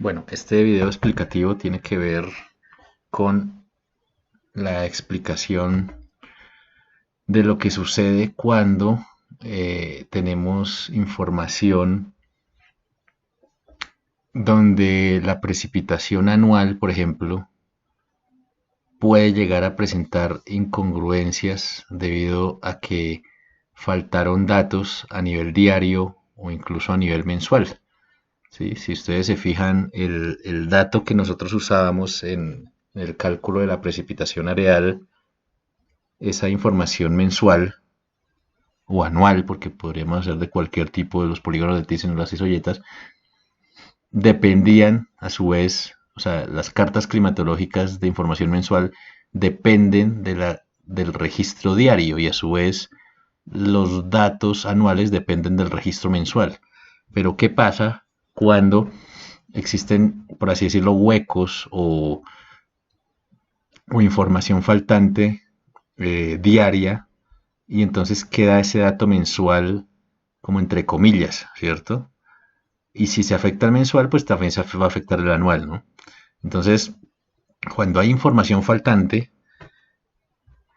Bueno, este video explicativo tiene que ver con la explicación de lo que sucede cuando tenemos información donde la precipitación anual, por ejemplo, puede llegar a presentar incongruencias debido a que faltaron datos a nivel diario o incluso a nivel mensual. ¿Sí? Si ustedes se fijan, el dato que nosotros usábamos en el cálculo de la precipitación areal, esa información mensual o anual, porque podríamos hacer de cualquier tipo de los polígonos de Thyssen o las isoyetas, dependían a su vez, o sea, las cartas climatológicas de información mensual dependen del registro diario y a su vez los datos anuales dependen del registro mensual. Pero ¿qué pasa cuando existen, por así decirlo, huecos o información faltante diaria y entonces queda ese dato mensual como entre comillas, ¿cierto? Y si se afecta el mensual, pues también se va a afectar el anual, ¿no? Entonces, cuando hay información faltante,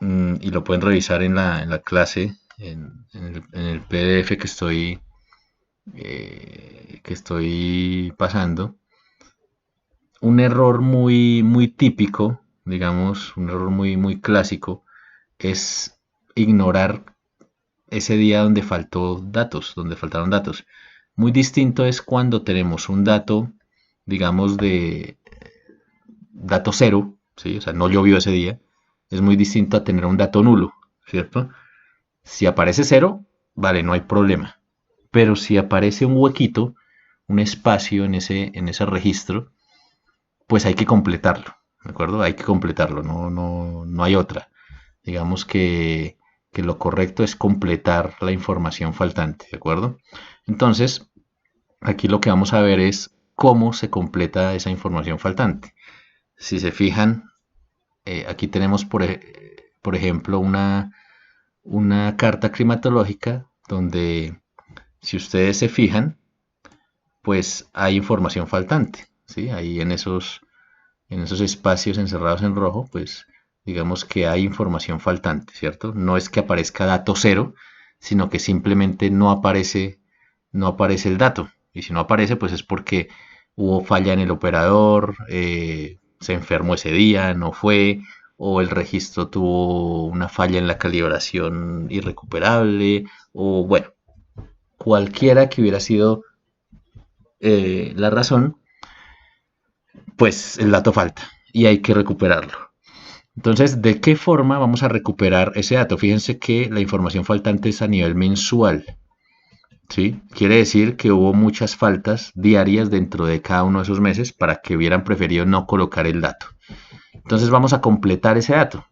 y lo pueden revisar en la clase, en el PDF que estoy pasando, un error muy, muy típico, digamos, un error muy, muy clásico, es ignorar ese día donde faltó datos, donde faltaron datos. Muy distinto es cuando tenemos un dato, digamos, de dato cero, ¿sí? O sea, no llovió ese día. Es muy distinto a tener un dato nulo, ¿cierto? Si aparece cero, vale, no hay problema. Pero si aparece un huequito, un espacio en ese registro, pues hay que completarlo, ¿de acuerdo? Hay que completarlo, no hay otra. Digamos que lo correcto es completar la información faltante, ¿de acuerdo? Entonces, aquí lo que vamos a ver es cómo se completa esa información faltante. Si se fijan, aquí tenemos, por ejemplo, una carta climatológica donde, si ustedes se fijan, pues hay información faltante, ¿sí? Ahí en esos espacios encerrados en rojo, pues digamos que hay información faltante, ¿cierto? No es que aparezca dato cero, sino que simplemente no aparece el dato. Y si no aparece, pues es porque hubo falla en el operador, se enfermó ese día, no fue, o el registro tuvo una falla en la calibración irrecuperable, o bueno, cualquiera que hubiera sido la razón, pues el dato falta y hay que recuperarlo. Entonces, ¿de qué forma vamos a recuperar ese dato? Fíjense que la información faltante es a nivel mensual, ¿sí? Quiere decir que hubo muchas faltas diarias dentro de cada uno de esos meses para que hubieran preferido no colocar el dato. Entonces vamos a completar ese dato.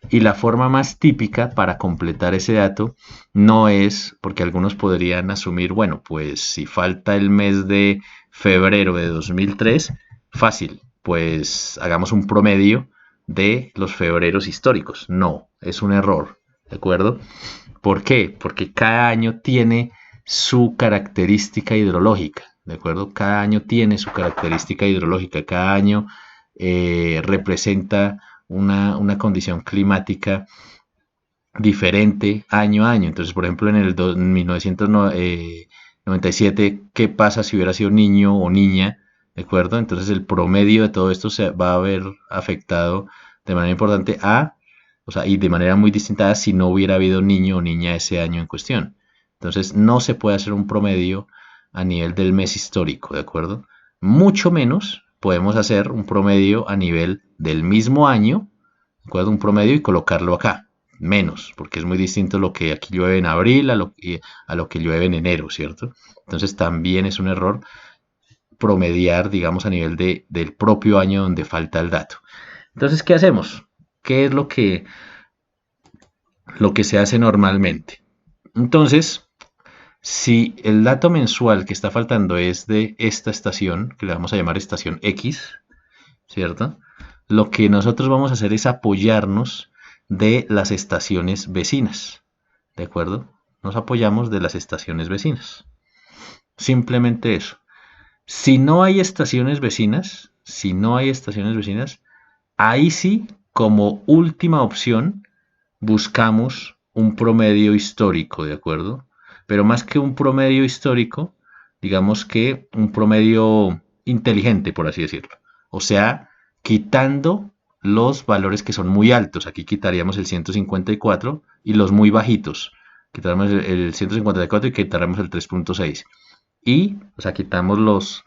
Y la forma más típica para completar ese dato no es, porque algunos podrían asumir, bueno, pues si falta el mes de febrero de 2003, fácil, pues hagamos un promedio de los febreros históricos. No, es un error, ¿de acuerdo? ¿Por qué? Porque cada año tiene su característica hidrológica, ¿de acuerdo? Cada año tiene su característica hidrológica, cada año representa una condición climática diferente año a año. Entonces, por ejemplo, en el 1997, ¿qué pasa si hubiera sido niño o niña? ¿De acuerdo? Entonces, el promedio de todo esto se va a haber afectado de manera importante o sea, y de manera muy distinta a si no hubiera habido niño o niña ese año en cuestión. Entonces, no se puede hacer un promedio a nivel del mes histórico, ¿de acuerdo? Mucho menos podemos hacer un promedio a nivel del mismo año, ¿de acuerdo? Un promedio y colocarlo acá. Menos, porque es muy distinto lo que aquí llueve en abril a lo que llueve en enero, ¿cierto? Entonces también es un error promediar, digamos, a nivel del propio año donde falta el dato. Entonces, ¿qué hacemos? ¿Qué es lo que se hace normalmente? Entonces, si el dato mensual que está faltando es de esta estación, que le vamos a llamar estación X, ¿cierto? Lo que nosotros vamos a hacer es apoyarnos de las estaciones vecinas, ¿de acuerdo? Nos apoyamos de las estaciones vecinas. Simplemente eso. Si no hay estaciones vecinas, si no hay estaciones vecinas, ahí sí, como última opción, buscamos un promedio histórico, ¿de acuerdo? Pero más que un promedio histórico, digamos que un promedio inteligente, por así decirlo. O sea, quitando los valores que son muy altos. Aquí quitaríamos el 154 y los muy bajitos. Quitaríamos el 154 y quitaríamos el 3.6. Y, o sea, quitamos los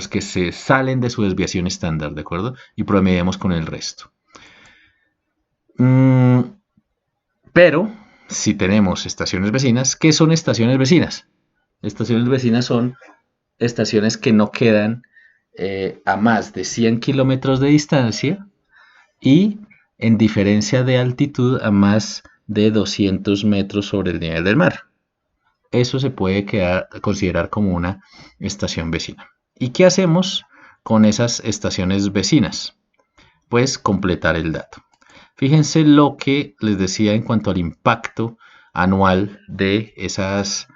que se salen de su desviación estándar, ¿de acuerdo? Y promediamos con el resto. Pero, si tenemos estaciones vecinas, ¿qué son estaciones vecinas? Estaciones vecinas son estaciones que no quedan a más de 100 kilómetros de distancia y en diferencia de altitud a más de 200 metros sobre el nivel del mar. Eso se puede considerar como una estación vecina. ¿Y qué hacemos con esas estaciones vecinas? Pues completar el dato. Fíjense lo que les decía en cuanto al impacto anual de esos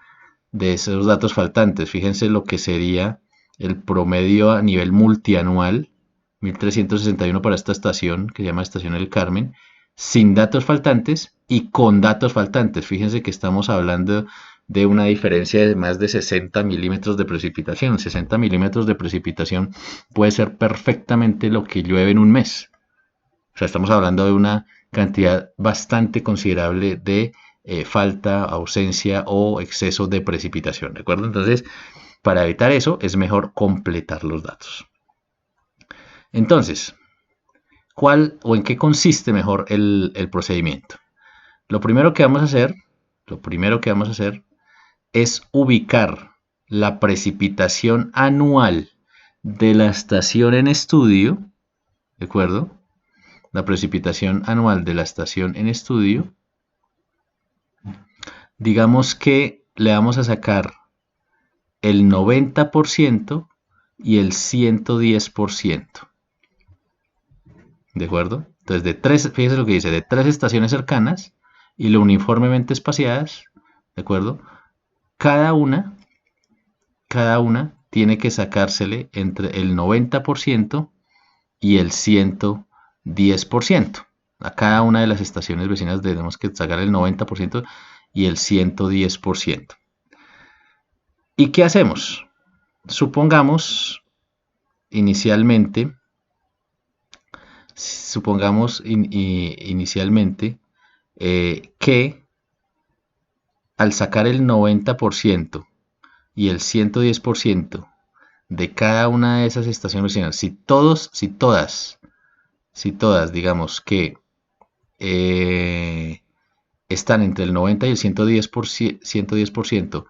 datos faltantes. Fíjense lo que sería el promedio a nivel multianual, 1361 para esta estación, que se llama Estación El Carmen, sin datos faltantes y con datos faltantes. Fíjense que estamos hablando de una diferencia de más de 60 milímetros de precipitación. 60 milímetros de precipitación puede ser perfectamente lo que llueve en un mes. O sea, estamos hablando de una cantidad bastante considerable de falta, ausencia o exceso de precipitación, ¿de acuerdo? Entonces, para evitar eso, es mejor completar los datos. Entonces, ¿cuál o en qué consiste mejor el procedimiento? Lo primero que vamos a hacer es ubicar la precipitación anual de la estación en estudio, ¿de acuerdo? La precipitación anual de la estación en estudio. Digamos que le vamos a sacar el 90% y el 110%. ¿De acuerdo? Entonces, fíjense lo que dice, de 3 estaciones cercanas y lo uniformemente espaciadas, ¿de acuerdo? Cada una tiene que sacársele entre el 90% y el 110%. A cada una de las estaciones vecinas tenemos que sacar el 90% y el 110%. ¿Y qué hacemos? Supongamos inicialmente que al sacar el 90% y el 110% de cada una de esas estaciones vecinas, si todas, digamos que están entre el 90 y el 110%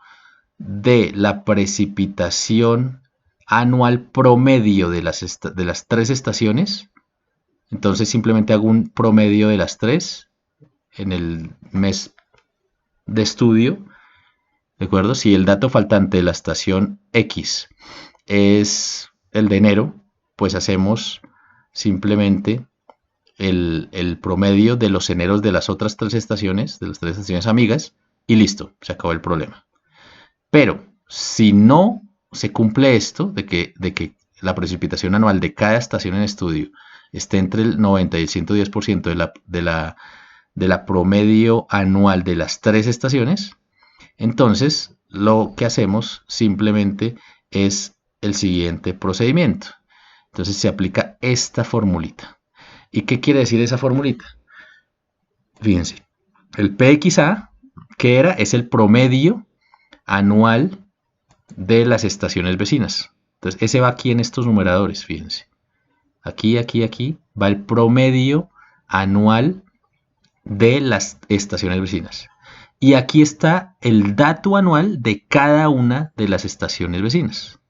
de la precipitación anual promedio de las 3 estaciones, entonces simplemente hago un promedio de las 3 en el mes de estudio, ¿de acuerdo? Si el dato faltante de la estación X es el de enero, pues hacemos simplemente el promedio de los eneros de las otras 3 estaciones, de las 3 estaciones amigas, y listo, se acabó el problema. Pero si no se cumple esto, de que la precipitación anual de cada estación en estudio esté entre el 90 y el 110% de la promedio anual de las 3 estaciones, entonces lo que hacemos simplemente es el siguiente procedimiento. Entonces se aplica esta formulita. ¿Y qué quiere decir esa formulita? Fíjense, el PXA, ¿qué era? Es el promedio anual de las estaciones vecinas. Entonces, ese va aquí en estos numeradores, fíjense. Aquí va el promedio anual de las estaciones vecinas. Y aquí está el dato anual de cada una de las estaciones vecinas.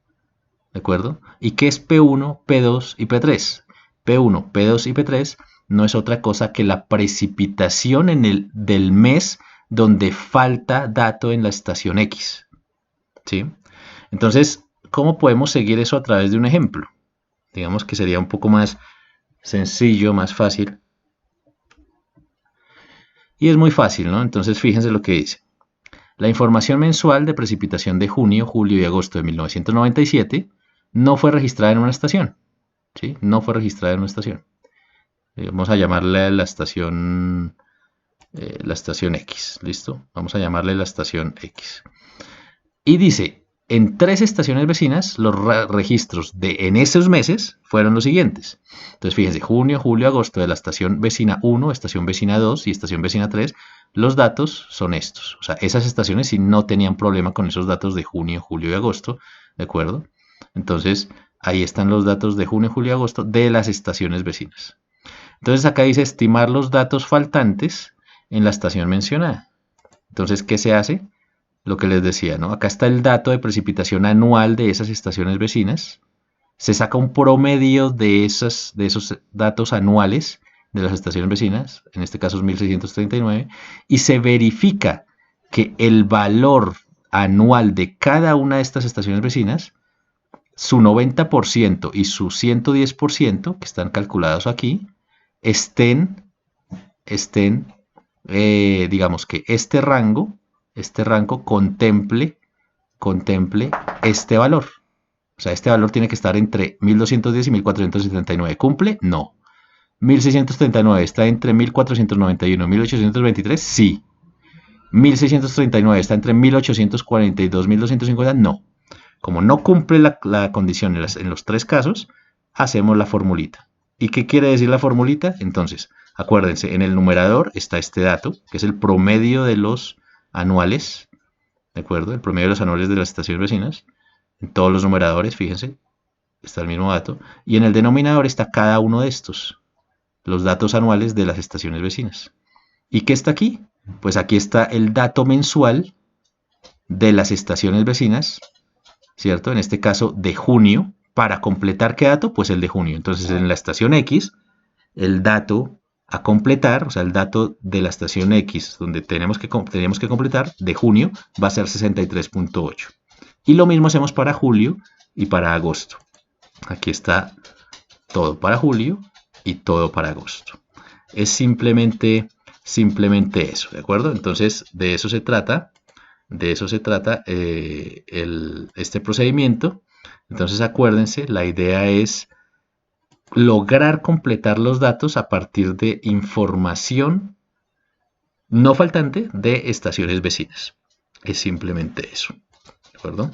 ¿De acuerdo? ¿Y qué es P1, P2 y P3? P1, P2 y P3 no es otra cosa que la precipitación del mes donde falta dato en la estación X. ¿Sí? Entonces, ¿cómo podemos seguir eso a través de un ejemplo? Digamos que sería un poco más sencillo, más fácil. Y es muy fácil, ¿no? Entonces, fíjense lo que dice. La información mensual de precipitación de junio, julio y agosto de 1997 no fue registrada en una estación, ¿sí? No fue registrada en una estación. Vamos a llamarle a la estación X, ¿listo? Vamos a llamarle la estación X. Y dice, en 3 estaciones vecinas, los registros en esos meses fueron los siguientes. Entonces, fíjense, junio, julio, agosto de la estación vecina 1, estación vecina 2 y estación vecina 3, los datos son estos. O sea, esas estaciones sí no tenían problema con esos datos de junio, julio y agosto, ¿de acuerdo? Entonces, ahí están los datos de junio, julio y agosto de las estaciones vecinas. Entonces, acá dice estimar los datos faltantes en la estación mencionada. Entonces, ¿qué se hace? Lo que les decía, ¿no? Acá está el dato de precipitación anual de esas estaciones vecinas. Se saca un promedio de esos datos anuales de las estaciones vecinas, en este caso es 1639, y se verifica que el valor anual de cada una de estas estaciones vecinas, su 90% y su 110%, que están calculados aquí, estén digamos que este rango contemple este valor. O sea, este valor tiene que estar entre 1210 y 1479. ¿Cumple? No. 1639 está entre 1491 y 1823. Sí. 1639 está entre 1842 y 1250. No. Como no cumple la condición en los 3 casos, hacemos la formulita. ¿Y qué quiere decir la formulita? Entonces, acuérdense, en el numerador está este dato, que es el promedio de los anuales, ¿de acuerdo? El promedio de los anuales de las estaciones vecinas. En todos los numeradores, fíjense, está el mismo dato. Y en el denominador está cada uno de estos, los datos anuales de las estaciones vecinas. ¿Y qué está aquí? Pues aquí está el dato mensual de las estaciones vecinas, ¿cierto? En este caso de junio. Para completar, ¿qué dato? Pues el de junio. Entonces, en la estación X, el dato a completar, o sea, el dato de la estación X, donde teníamos que completar, de junio, va a ser 63.8. Y lo mismo hacemos para julio y para agosto. Aquí está todo para julio y todo para agosto. Es simplemente eso, ¿de acuerdo? Entonces, de eso se trata este procedimiento. Entonces, acuérdense, la idea es lograr completar los datos a partir de información no faltante de estaciones vecinas. Es simplemente eso, ¿de acuerdo?